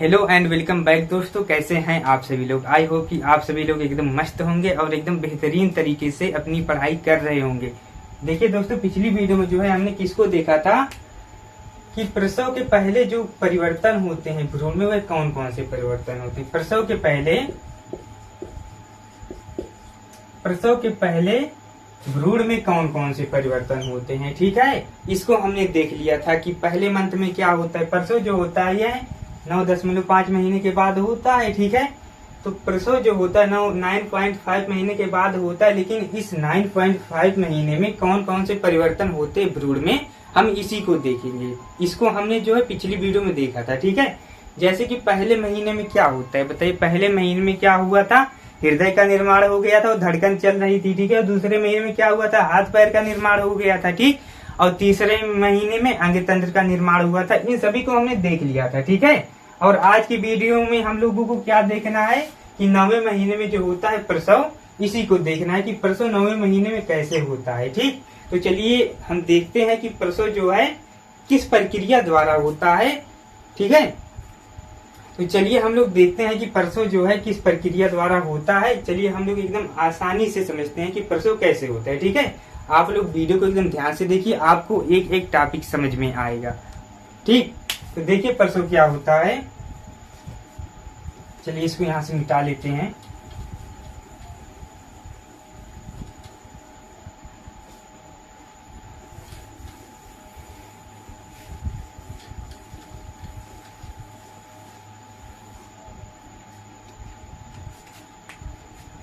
Hello and welcome back दोस्तों, कैसे हैं आप सभी लोग। आई होप कि आप सभी लोग एकदम मस्त होंगे और एकदम बेहतरीन तरीके से अपनी पढ़ाई कर रहे होंगे। देखिए दोस्तों, पिछली वीडियो में जो है हमने किसको देखा था कि प्रसव के पहले जो परिवर्तन होते हैं भ्रूण में, वह कौन कौन से परिवर्तन होते हैं। प्रसव के पहले भ्रूण में कौन कौन से परिवर्तन होते हैं। ठीक है, इसको हमने देख लिया था कि पहले मंथ में क्या होता है। प्रसव जो होता है यह 9.5 महीने के बाद होता है। ठीक है, तो प्रसव जो होता है 9.5 महीने के बाद होता है। लेकिन इस 9.5 महीने में कौन कौन से परिवर्तन होते हैं भ्रूण में, हम इसी को देखेंगे। इसको हमने जो है पिछली वीडियो में देखा था। ठीक है, जैसे कि पहले महीने में क्या होता है बताइए। पहले महीने में क्या हुआ था, हृदय का निर्माण हो गया था और धड़कन चल रही थी। ठीक है, दूसरे महीने में क्या हुआ था, हाथ पैर का निर्माण हो गया था। ठीक, और तीसरे महीने में अंग तंत्र का निर्माण हुआ था। इन सभी को हमने देख लिया था। ठीक है, और आज की वीडियो में हम लोगों को क्या देखना है कि 9वें महीने में जो होता है प्रसव, इसी को देखना है कि प्रसव 9वें महीने में कैसे होता है। ठीक, तो चलिए हम देखते हैं कि प्रसव जो है किस प्रक्रिया द्वारा होता है। ठीक है, तो चलिए हम लोग देखते हैं कि प्रसव जो है किस प्रक्रिया द्वारा होता है। चलिए हम लोग एकदम आसानी से समझते हैं कि प्रसव कैसे होता है। ठीक है, आप लोग वीडियो को एकदम ध्यान से देखिए, आपको एक एक टॉपिक समझ में आएगा। ठीक, तो देखिए प्रसव क्या होता है। चलिए इसको यहां से मिटा लेते हैं।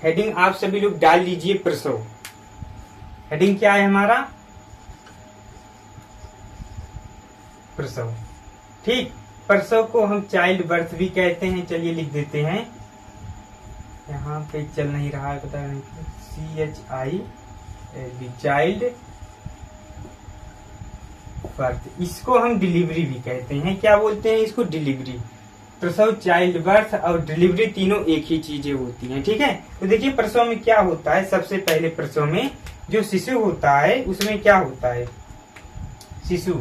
हेडिंग आप सभी लोग डाल लीजिए प्रसव। हेडिंग क्या है हमारा, प्रसव। ठीक, प्रसव को हम चाइल्ड बर्थ भी कहते हैं। चलिए लिख देते हैं, यहाँ पे चल नहीं रहा है, पता नहीं, CHILD, चाइल्ड बर्थ। इसको हम डिलीवरी भी कहते हैं। क्या बोलते हैं इसको, डिलीवरी। प्रसव, चाइल्ड बर्थ और डिलीवरी तीनों एक ही चीजें होती हैं। ठीक है, तो देखिए प्रसव में क्या होता है। सबसे पहले प्रसव में जो शिशु होता है उसमें क्या होता है, शिशु।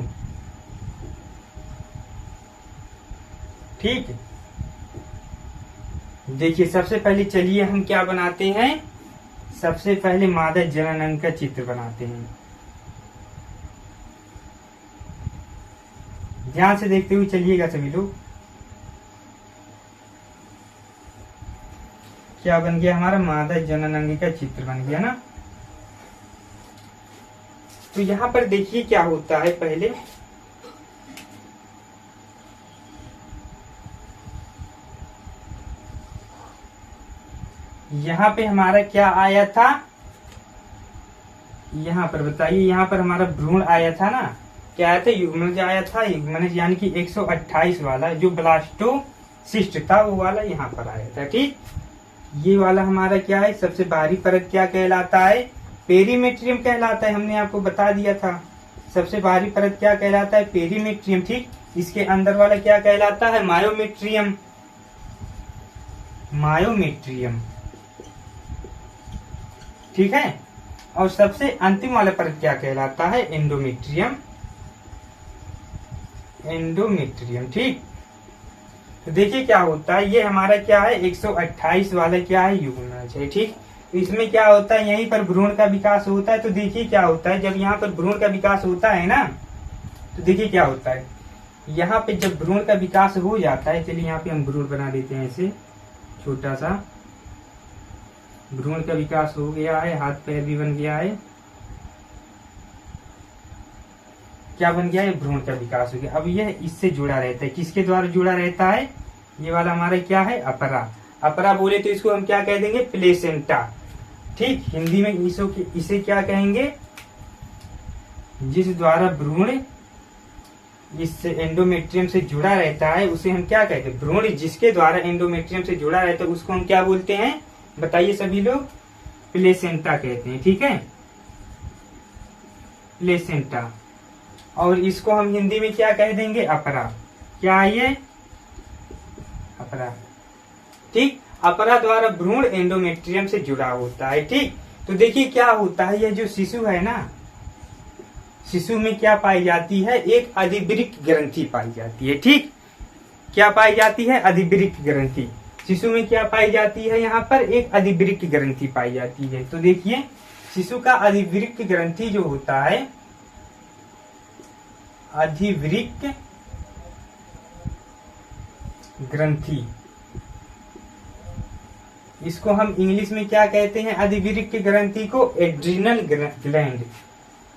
ठीक, देखिए सबसे पहले चलिए हम क्या बनाते हैं, सबसे पहले मादा जननांग का चित्र बनाते हैं। ध्यान से देखते हुए चलिएगा सभी लोग। क्या बन गया हमारा, मादा जननांग का चित्र बन गया ना। तो यहां पर देखिए क्या होता है। पहले यहाँ पे हमारा क्या आया था, यहाँ पर बताइए, यहाँ पर हमारा भ्रूण आया था ना। क्या आया था, युग्मनज आया था। युग्मनज यानी कि 128 वाला जो ब्लास्टोसिस्ट था वो वाला यहाँ पर आया था। ठीक, ये वाला हमारा क्या है, सबसे बाहरी परत क्या कहलाता है, पेरीमेट्रियम कहलाता है। हमने आपको बता दिया था सबसे बाहरी परत क्या कहलाता है, पेरीमेट्रियम। ठीक, इसके अंदर वाला क्या कहलाता है, मायोमेट्रियम। मायोमेट्रियम, ठीक है, और सबसे अंतिम वाला परत क्या कहलाता है, एंडोमेट्रियम। एंडोमेट्रियम। ठीक, तो देखिए क्या होता है, ये हमारा क्या है 128 वाला क्या है, युग्मनज है। ठीक, तो इसमें क्या होता है, यहीं पर भ्रूण का विकास होता है। तो देखिए क्या होता है, जब यहाँ पर भ्रूण का विकास होता है ना, तो देखिए क्या होता है, यहाँ पे जब भ्रूण का विकास हो जाता है, चलिए यहाँ पे हम भ्रूण बना देते हैं ऐसे छोटा सा। भ्रूण का विकास हो गया है, हाथ पैर भी बन गया है। क्या बन गया है, भ्रूण का विकास हो गया। अब यह इससे जुड़ा रहता है, किसके द्वारा जुड़ा रहता है, ये वाला हमारा क्या है, अपरा। अपरा बोले तो इसको हम क्या कह देंगे, प्लेसेंटा। ठीक, हिंदी में इसे क्या कहेंगे, जिस द्वारा भ्रूण इस एंडोमेट्रियम से जुड़ा रहता है उसे हम क्या कहते हैं, भ्रूण जिसके द्वारा एंडोमेट्रियम से जुड़ा रहता है उसको हम क्या बोलते हैं, बताइए सभी लोग, प्लेसेंटा कहते हैं। ठीक है, प्लेसेंटा। और इसको हम हिंदी में क्या कह देंगे, अपरा। क्या है ये, अपरा। ठीक, अपरा द्वारा भ्रूण एंडोमेट्रियम से जुड़ा होता है। ठीक, तो देखिए क्या होता है, यह जो शिशु है ना, शिशु में क्या पाई जाती है, एक अधिवृक्क ग्रंथि पाई जाती है। ठीक, क्या पाई जाती है? अधिवृक्क ग्रंथि। शिशु में क्या पाई जाती है? यहाँ पर एक अधिवृक्क ग्रंथि पाई जाती है। तो देखिए शिशु का अधिवृक्क ग्रंथि जो होता है, अधिवृक्क ग्रंथि, इसको हम इंग्लिश में क्या कहते हैं? अधिवृक्क ग्रंथि को एड्रीनल ग्लैंड,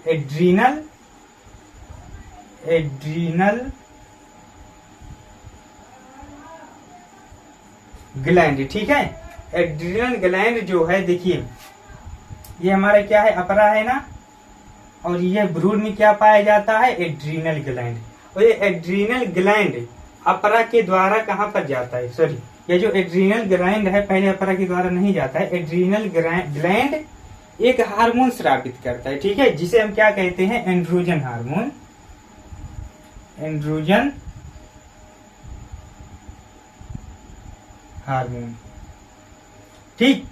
एड्रीनल ग्लैंड, ठीक है। एड्रीनल ग्लैंड जो है, देखिए ये हमारा क्या है? अपरा है ना, और यह भ्रूण में क्या पाया जाता है? Adrenal gland. और ये एड्रीनल ग्लैंड अपरा के द्वारा कहाँ पर जाता है? सॉरी, ये जो एड्रीनल ग्लैंड है पहले अपरा के द्वारा नहीं जाता है। एड्रीनल ग्लैंड एक हार्मोन स्रावित करता है, ठीक है, जिसे हम क्या कहते हैं? एंड्रोजन हार्मोन, एंड्रोजन हार्मोन, ठीक।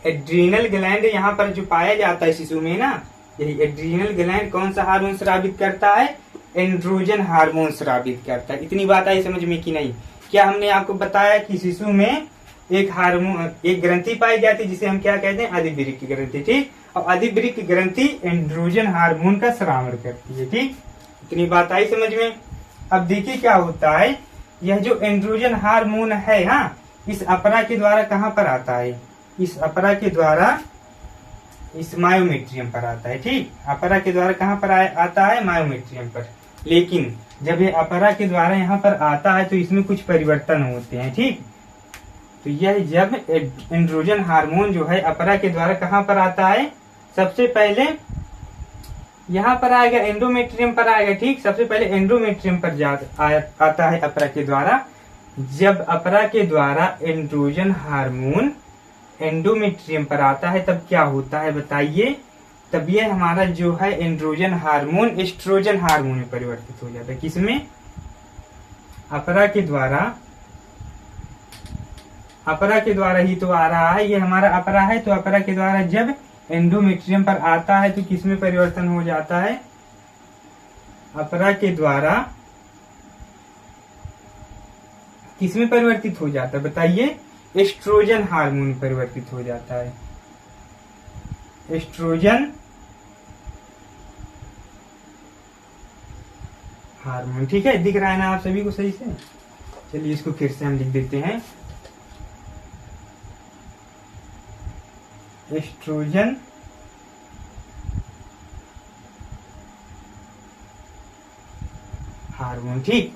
एड्रीनल ग्लैंड यहाँ पर जो पाया जाता है शिशु में ना, यही एड्रीनल ग्लैंड कौन सा हार्मोन स्रावित करता है? एंड्रोजन हार्मोन स्रावित करता है। इतनी बात आई समझ में कि नहीं? क्या हमने आपको बताया कि शिशु में एक हार्मोन, एक ग्रंथि पाई जाती है जिसे हम क्या कहते हैं? अधिवृक्क ग्रंथि, ठीक। और अधिवृक्क ग्रंथि एंड्रोजन हार्मोन का स्रावण करती है, ठीक। इतनी बात आई समझ में? अब देखिए क्या होता है, यह जो एंड्रोजन हार्मोन है, हाँ, इस अपरा के द्वारा कहाँ पर आता है? इस अपरा के द्वारा इस मायोमेट्रियम पर आता है, ठीक। अपरा के द्वारा कहाँ पर आता है? मायोमेट्रियम पर। लेकिन जब ये अपरा के द्वारा यहाँ पर आता है तो इसमें कुछ परिवर्तन होते हैं, ठीक। तो यह जब एंड्रोजन हार्मोन जो है अपरा के द्वारा कहाँ पर आता है? सबसे पहले यहाँ पर आएगा, एंडोमेट्रियम पर आएगा, ठीक। सबसे पहले एंडोमेट्रियम पर आता है अपरा के द्वारा। जब अपरा के द्वारा एंड्रोजन हार्मोन एंडोमेट्रियम पर आता है तब क्या होता है बताइए? तब ये हमारा जो है एंड्रोजन हार्मोन एस्ट्रोजन हार्मोन में परिवर्तित हो जाता है। किसमें? अपरा के द्वारा, अपरा के द्वारा ही तो आ रहा है, ये हमारा अपरा है। तो अपरा के द्वारा जब एंडोमेट्रियम पर आता है तो किसमें परिवर्तन हो जाता है? अपरा के द्वारा किसमें परिवर्तित हो जाता है बताइए? एस्ट्रोजन हार्मोन में परिवर्तित हो जाता है, एस्ट्रोजन हार्मोन, ठीक है। दिख रहा है ना आप सभी को सही से? चलिए इसको फिर से हम लिख देते हैं, एस्ट्रोजन हार्मोन, ठीक।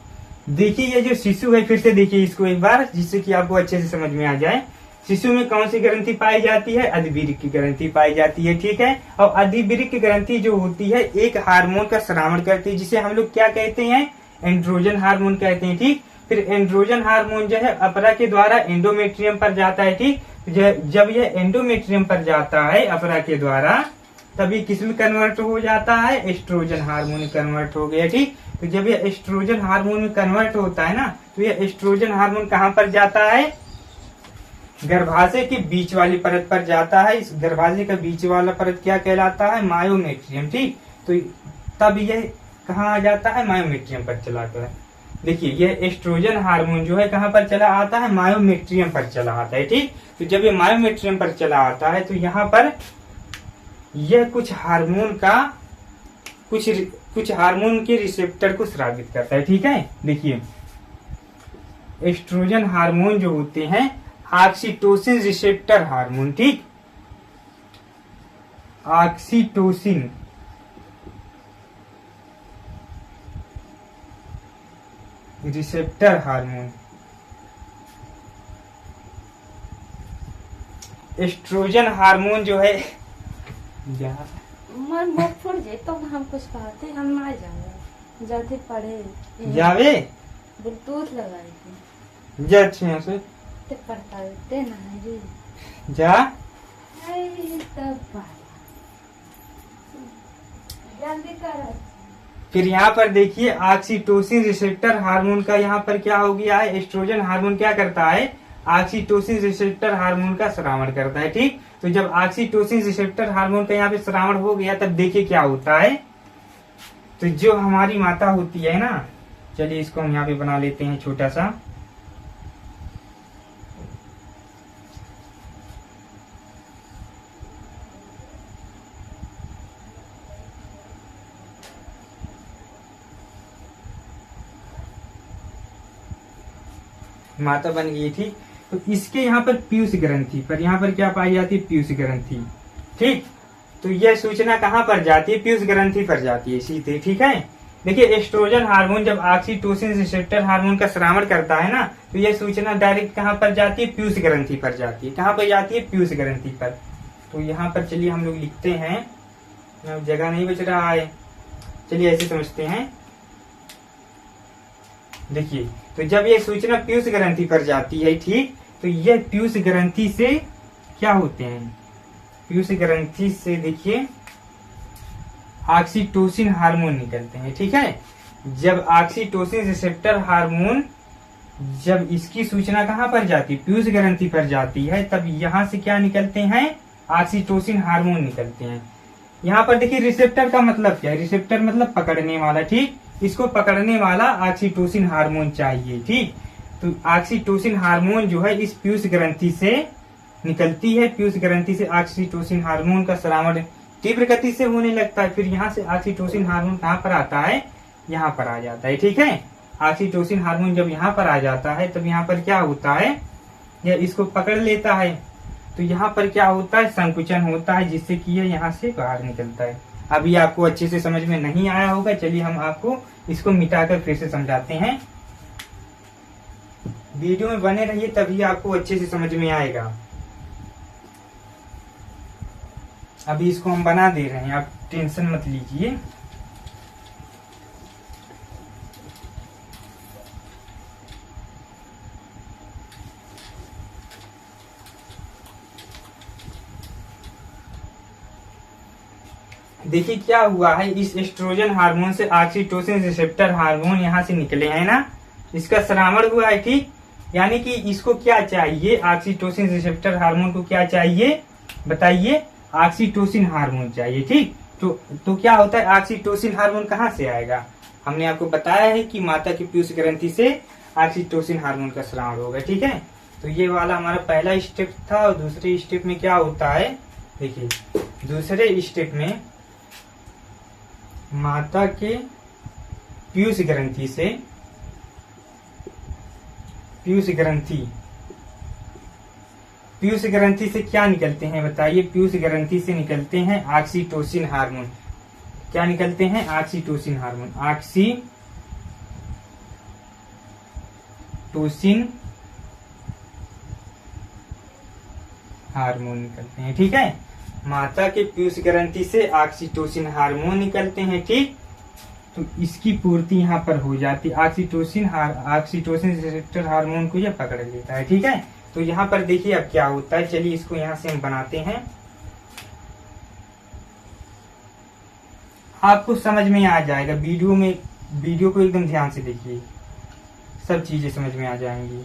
देखिए ये जो शिशु है, फिर से देखिए इसको एक बार, जिससे कि आपको अच्छे से समझ में आ जाए। शिशु में कौन सी ग्रंथि पाई जाती है? अधिवृक्क ग्रंथि पाई जाती है, ठीक है। और अधिवृक्क ग्रंथि जो होती है एक हार्मोन का स्रावण करती है, जिसे हम लोग क्या कहते हैं? एंड्रोजन हार्मोन कहते हैं, ठीक। फिर एंड्रोजन हार्मोन जो है अपरा के द्वारा एंडोमेट्रियम पर जाता है, ठीक। जब यह एंडोमेट्रियम पर जाता है अपरा के द्वारा, तभी किसमें कन्वर्ट हो जाता है? एस्ट्रोजन हार्मोन में कन्वर्ट हो गया, ठीक। तो जब ये एस्ट्रोजन हार्मोन में कन्वर्ट होता है ना, तो ये एस्ट्रोजन हार्मोन कहाँ पर जाता है? गर्भाशय के बीच वाली परत पर जाता है। इस गर्भाशय का बीच वाला परत क्या कहलाता है? मायोमेट्रियम, ठीक। तो तब यह कहाँ आ जाता है? मायोमेट्रियम पर चला आता है। देखिए यह एस्ट्रोजन हार्मोन जो है कहाँ पर चला आता है? मायोमेट्रियम पर चला आता है, ठीक। तो जब ये मायोमेट्रियम पर चला आता है तो यहाँ पर यह कुछ हार्मोन का कुछ हार्मोन के रिसेप्टर को स्रावित करता है, ठीक है। देखिए एस्ट्रोजन हार्मोन जो होते हैं ऑक्सीटोसिन रिसेप्टर हार्मोन, ठीक। Oxytocin receptor hormone, oestrogen hormone जो है मन मत फोड़ जे तो हम कुछ कहते हम ना जावे जाते पढ़े जावे ब्लूटूथ लगाए थे जा अच्छे से ते पढ़ता ते ना रे जा आई तब जल्दी कर। फिर यहाँ पर देखिए ऑक्सीटोसिन रिसेप्टर हार्मोन का यहाँ पर क्या हो गया है? एस्ट्रोजन हार्मोन क्या करता है? ऑक्सीटोसिन रिसेप्टर हार्मोन का स्रावण करता है, ठीक। तो जब ऑक्सीटोसिन रिसेप्टर हार्मोन का यहाँ पे स्रावण हो गया तब देखिए क्या होता है। तो जो हमारी माता होती है ना, चलिए इसको हम यहाँ पे बना लेते हैं छोटा सा। माता बन गई थी। तो इसके यहाँ पर पीयूष ग्रंथि पर, यहाँ पर क्या पाई जाती है, पीयूष ग्रंथि। ठीक, तो यह सूचना कहाँ पर जाती है, पीयूष ग्रंथि पर जाती है सीधे। ठीक है, देखिए एस्ट्रोजन हार्मोन जब ऑक्सीटोसिन रिसेप्टर हार्मोन का स्रावण करता है ना, तो यह सूचना डायरेक्ट कहाँ पर जाती है, पीयूष ग्रंथि पर जाती है। कहाँ पर जाती है, पीयूष ग्रंथि पर। तो यहाँ पर चलिए हम लोग लिखते हैं, जगह नहीं बच रहा है, चलिए ऐसे समझते हैं। देखिए, तो जब ये सूचना पीयूष ग्रंथि पर जाती है, ठीक, तो यह पीयूष ग्रंथि से क्या होते हैं, पीयूष ग्रंथि से देखिए ऑक्सीटोसिन हार्मोन निकलते हैं। ठीक है, जब ऑक्सीटोसिन रिसेप्टर हार्मोन, जब इसकी सूचना कहाँ पर जाती है, पीयूष ग्रंथि पर जाती है, तब यहाँ से क्या निकलते हैं, ऑक्सीटोसिन हार्मोन निकलते हैं। यहाँ पर देखिए रिसेप्टर का मतलब क्या है, रिसेप्टर मतलब पकड़ने वाला। ठीक, इसको पकड़ने वाला ऑक्सीटोसिन हार्मोन चाहिए। ठीक, तो ऑक्सीटोसिन हार्मोन जो है इस पीयूष ग्रंथि से निकलती है। पीयूष ग्रंथि से ऑक्सीटोसिन हार्मोन का स्रावण तीव्र गति से होने लगता है। फिर यहाँ से ऑक्सीटोसिन हार्मोन कहाँ पर आता है, यहाँ पर आ जाता है। ठीक है, ऑक्सीटोसिन हार्मोन जब यहाँ पर आ जाता है, तब यहाँ पर क्या होता है, यह इसको पकड़ लेता है। तो यहाँ पर क्या होता है, संकुचन होता है, जिससे कि यह यहाँ से बाहर निकलता है। अभी आपको अच्छे से समझ में नहीं आया होगा, चलिए हम आपको इसको मिटाकर फिर से समझाते हैं। वीडियो में बने रहिए, तभी आपको अच्छे से समझ में आएगा। अभी इसको हम बना दे रहे हैं, आप टेंशन मत लीजिए। देखिए क्या हुआ है, इस एस्ट्रोजन हार्मोन से ऑक्सीटोसिन रिसेप्टर हार्मोन यहाँ से निकले हैं ना, इसका स्रावण हुआ है। ठीक, यानी कि इसको क्या चाहिए, ऑक्सीटोसिन रिसेप्टर हार्मोन को क्या चाहिए बताइए, ऑक्सीटोसिन हार्मोन चाहिए। ठीक, तो क्या होता है, ऑक्सीटोसिन हार्मोन कहाँ से आएगा, हमने आपको बताया है कि माता की पीयूष ग्रंथि से ऑक्सीटोसिन हार्मोन का स्रावण होगा। ठीक है, तो ये वाला हमारा पहला स्टेप था। और दूसरे स्टेप में क्या होता है, देखिए दूसरे स्टेप में माता के पीयूष ग्रंथि से, पीयूष ग्रंथि से क्या निकलते हैं बताइए, पीयूष ग्रंथि से निकलते हैं ऑक्सीटोसिन हार्मोन। क्या निकलते हैं, ऑक्सीटोसिन हार्मोन, ऑक्सीटोसिन हार्मोन निकलते हैं। ठीक है, माता के पीयूष ग्रंथि से ऑक्सीटोसिन हार्मोन निकलते हैं। ठीक, तो इसकी पूर्ति यहाँ पर हो जाती है। ऑक्सीटोसिन रिसेप्टर हार्मोन को यह पकड़ लेता है। ठीक है, तो यहाँ पर देखिए अब क्या होता है, चलिए इसको यहाँ से हम बनाते हैं, आपको समझ में आ जाएगा। वीडियो को एकदम ध्यान से देखिए, सब चीजें समझ में आ जाएंगी।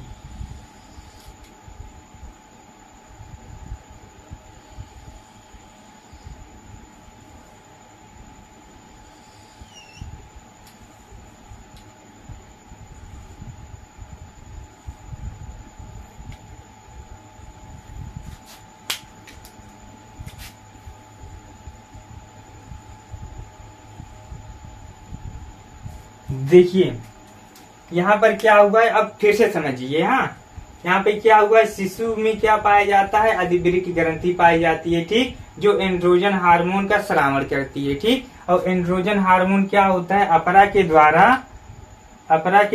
देखिए यहाँ पर क्या हुआ है, अब फिर से समझिए। हाँ, यहाँ पे क्या हुआ है, शिशु में क्या पाया जाता है, अधिवृक्क ग्रंथि पाई जाती है। ठीक, जो एंड्रोजन हार्मोन का स्रावण करती है। ठीक, और एंड्रोजन हार्मोन क्या होता है, अपरा के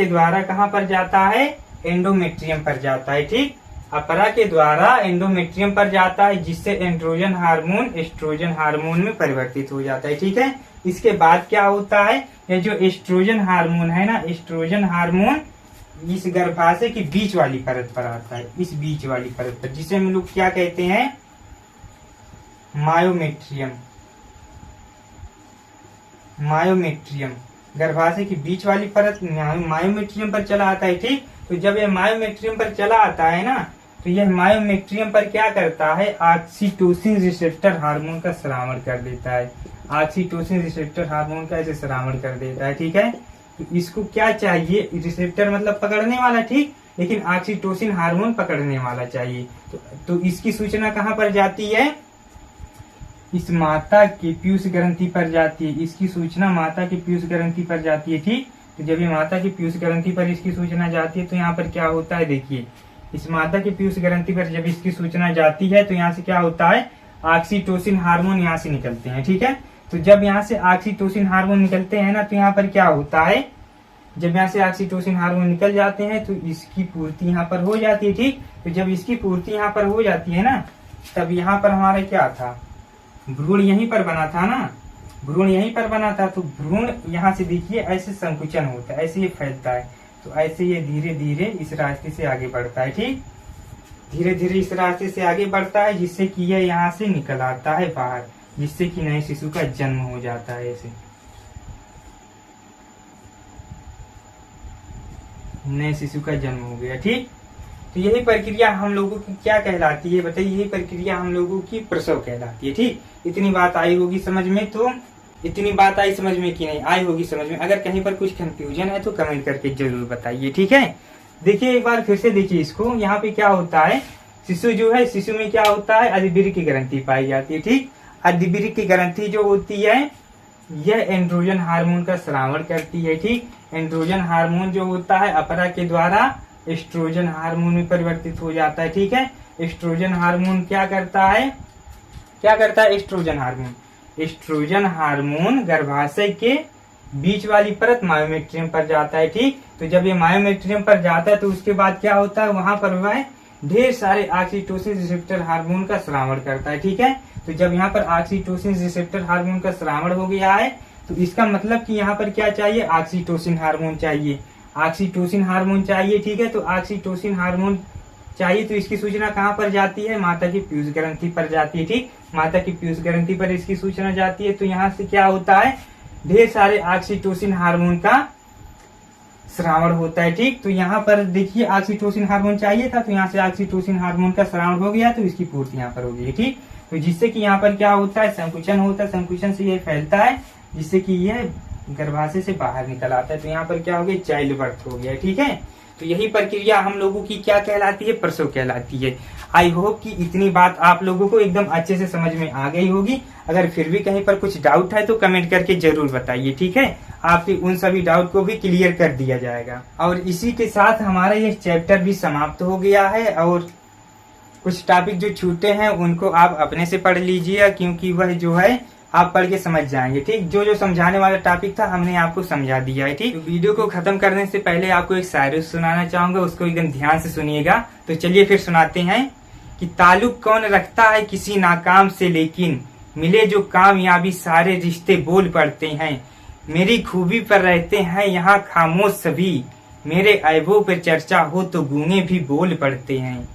द्वारा कहाँ पर जाता है, एंडोमेट्रियम पर जाता है। ठीक, अपरा के द्वारा एंडोमेट्रियम पर जाता है, जिससे एंड्रोजन हार्मोन एस्ट्रोजन हार्मोन में परिवर्तित हो जाता है। ठीक है, इसके बाद क्या होता है, ये जो एस्ट्रोजन हार्मोन है ना, एस्ट्रोजन हार्मोन इस गर्भाशय की बीच वाली परत पर आता है, इस बीच वाली परत पर, जिसे हम लोग क्या कहते हैं, मायोमेट्रियम। गर्भाशय की बीच वाली परत मायोमेट्रियम पर चला आता है। ठीक, तो जब यह मायोमेट्रियम पर चला आता है ना, तो यह मायोमेट्रियम पर क्या करता है, ऑक्सीटोसिन रिसेप्टर हार्मोन का स्रावण कर देता है। ऑक्सीटोसिन रिसेप्टर हार्मोन का ऐसे स्रावण कर देता है। ठीक है, तो इसको क्या चाहिए, रिसेप्टर मतलब पकड़ने वाला, ठीक, लेकिन ऑक्सीटोसिन हार्मोन पकड़ने वाला चाहिए। तो इसकी सूचना कहाँ पर जाती है, इस माता के पीयूष ग्रंथि पर जाती है। इसकी सूचना माता के पीयूष ग्रंथि पर जाती है, ठीक। तो जब ये माता की पीयूष ग्रंथि पर इसकी सूचना जाती है तो यहाँ पर क्या होता है, देखिए इस माता की पीयूष ग्रंथि पर जब इसकी सूचना जाती है तो यहाँ से क्या होता है, ऑक्सीटोसिन हार्मोन यहाँ से निकलते हैं, ठीक है। तो जब यहाँ से ऑक्सीटोसिन हार्मोन निकलते हैं ना, तो यहाँ पर क्या होता है, जब यहाँ से ऑक्सीटोसिन हार्मोन निकल जाते हैं तो इसकी पूर्ति यहाँ पर हो जाती है, ठीक। तो जब इसकी पूर्ति यहाँ पर हो जाती है ना, तब यहाँ पर हमारा क्या था, भ्रूण यहीं पर बना था ना, भ्रूण यहीं पर बना था। तो भ्रूण यहाँ से देखिए ऐसे संकुचन होता है, ऐसे ये फैलता है, तो ऐसे ये धीरे धीरे इस रास्ते से आगे बढ़ता है, ठीक, धीरे धीरे इस रास्ते से आगे बढ़ता है, जिससे कि यह यहाँ से निकल आता है बाहर, जिससे कि नए शिशु का जन्म हो जाता है। ऐसे नए शिशु का जन्म हो गया, ठीक। तो यही प्रक्रिया हम लोगों की क्या कहलाती है, बताइए, यही प्रक्रिया हम लोगों की प्रसव कहलाती है, ठीक। इतनी बात आई होगी समझ में, तो इतनी बात आई समझ में कि नहीं आई होगी समझ में। अगर कहीं पर कुछ कंफ्यूजन है तो कमेंट करके जरूर बताइए, ठीक है। देखिए एक बार फिर से देखिए इसको, यहाँ पे क्या होता है, शिशु जो है, शिशु में क्या होता है, अधिवीर्य की ग्रंथि पाई जाती है, ठीक। अधिवीर्य की ग्रंथि जो होती है यह एंड्रोजन हार्मोन का स्रावण करती है, ठीक। एंड्रोजन हार्मोन जो होता है अपरा के द्वारा एस्ट्रोजन हार्मोन में परिवर्तित हो जाता है, ठीक है। एस्ट्रोजन हार्मोन क्या करता है, एस्ट्रोजन हार्मोन, एस्ट्रोजन हार्मोन गर्भाशय के बीच वाली परत मायोमेट्रियम पर जाता है, ठीक। तो जब ये मायोमेट्रियम पर जाता है तो उसके बाद क्या होता है, वहां पर वह ढेर सारे ऑक्सीटोसिन रिसेप्टर हार्मोन का स्रावण करता है, ठीक है। तो जब यहाँ पर ऑक्सीटोसिन रिसेप्टर हार्मोन का स्रावण हो गया है तो इसका मतलब कि यहाँ पर क्या चाहिए, ऑक्सीटोसिन हार्मोन चाहिए, ऑक्सीटोसिन हार्मोन चाहिए, ठीक है। तो ऑक्सीटोसिन हार्मोन चाहिए तो इसकी सूचना कहाँ पर जाती है, माता की पीयूष ग्रंथि पर जाती है, ठीक। माता की पीयूष ग्रंथि पर इसकी सूचना जाती है। तो यहाँ से क्या होता है, ढेर सारे ऑक्सीटोसिन हार्मोन का स्रावण होता है, ठीक। तो यहाँ पर देखिए ऑक्सीटोसिन हार्मोन चाहिए था, तो यहाँ से ऑक्सीटोसिन हार्मोन का स्रावण हो गया, तो इसकी पूर्ति यहाँ पर हो गई, ठीक। तो जिससे कि यहाँ पर क्या होता है, संकुचन होता है, संकुचन से ये फैलता है, जिससे कि यह गर्भाशय से बाहर निकल आता है। तो यहाँ पर क्या हो गया, चाइल्ड बर्थ हो गया, ठीक है। तो यही प्रक्रिया हम लोगों की क्या कहलाती है, प्रसव कहलाती है। आई होप कि इतनी बात आप लोगों को एकदम अच्छे से समझ में आ गई होगी। अगर फिर भी कहीं पर कुछ डाउट है तो कमेंट करके जरूर बताइए, ठीक है। आपके उन सभी डाउट को भी क्लियर कर दिया जाएगा। और इसी के साथ हमारा ये चैप्टर भी समाप्त हो गया है, और कुछ टॉपिक जो छूटे हैं उनको आप अपने से पढ़ लीजिए, क्योंकि वह जो है आप पढ़ के समझ जाएंगे, ठीक। जो जो समझाने वाला टॉपिक था हमने आपको समझा दिया है, ठीक। तो वीडियो को खत्म करने से पहले आपको एक शायरी सुनाना चाहूंगा, उसको एकदम ध्यान से सुनिएगा। तो चलिए फिर सुनाते हैं कि ताल्लुक कौन रखता है किसी नाकाम से, लेकिन मिले जो कामयाबी सारे रिश्ते बोल पड़ते हैं। मेरी खूबी पर रहते हैं यहाँ खामोश सभी, मेरे ऐबों पर चर्चा हो तो गूंगे भी बोल पड़ते हैं।